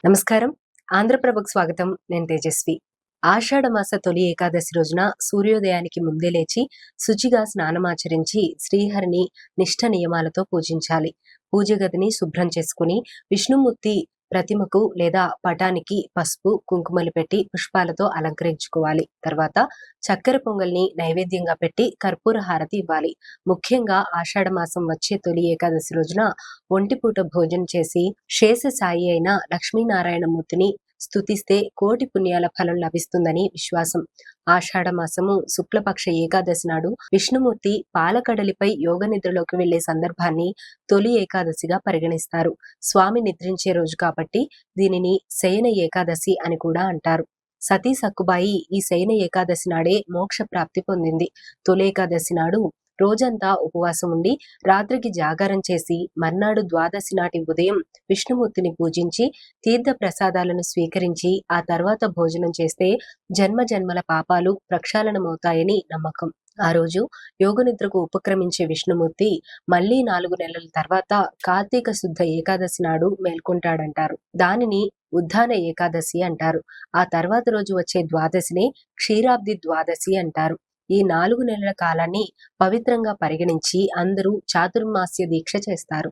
నమస్కారం. ఆంధ్రప్రభకు స్వాగతం. నేను తేజస్వి. ఆషాఢమాస తొలి ఏకాదశి రోజున సూర్యోదయానికి ముందే లేచి శుచిగా స్నానమాచరించి శ్రీహరిని నిష్ఠ నియమాలతో పూజించాలి. పూజ గదిని శుభ్రం చేసుకుని విష్ణుమూర్తి ప్రతిమకు లేదా పటానికి పసుపు కుంకుమలు పెట్టి పుష్పాలతో అలంకరించుకోవాలి. తర్వాత చక్కెర పొంగల్ని నైవేద్యంగా పెట్టి కర్పూర హారతి ఇవ్వాలి. ముఖ్యంగా ఆషాఢ మాసం వచ్చే తొలి ఏకాదశి రోజున ఒంటిపూట భోజనం చేసి శేష సాయి అయిన లక్ష్మీనారాయణమూర్తిని స్తుతిస్తే కోటి పుణ్యాల ఫలం లభిస్తుందని విశ్వాసం. ఆషాఢ మాసము శుక్లపక్ష ఏకాదశి నాడు విష్ణుమూర్తి పాలకడలిపై యోగ నిద్రలోకి వెళ్లే సందర్భాన్ని తొలి ఏకాదశిగా పరిగణిస్తారు. స్వామి నిద్రించే రోజు కాబట్టి దీనిని శయన ఏకాదశి అని కూడా అంటారు. సతీ సక్కుబాయి ఈ శయన ఏకాదశి నాడే మోక్ష ప్రాప్తి పొందింది. తొలేకాదశి నాడు రోజంతా ఉపవాసం ఉండి రాత్రికి జాగారం చేసి మర్నాడు ద్వాదశి నాటి ఉదయం విష్ణుమూర్తిని పూజించి తీర్థ ప్రసాదాలను స్వీకరించి ఆ తర్వాత భోజనం చేస్తే జన్మ జన్మల పాపాలు ప్రక్షాళనమవుతాయని నమ్మకం. ఆ రోజు యోగనిద్రకు ఉపక్రమించే విష్ణుమూర్తి మళ్లీ 4 నెలల తర్వాత కార్తీక శుద్ధ ఏకాదశి నాడు మేల్కొంటాడంటారు. దానిని ఉద్దాన ఏకాదశి అంటారు. ఆ తర్వాత రోజు వచ్చే ద్వాదశిని క్షీరాబ్ది ద్వాదశి అంటారు. ఈ 4 నెలల కాలాన్ని పవిత్రంగా పరిగణించి అందరూ చాతుర్మాస్య దీక్ష చేస్తారు.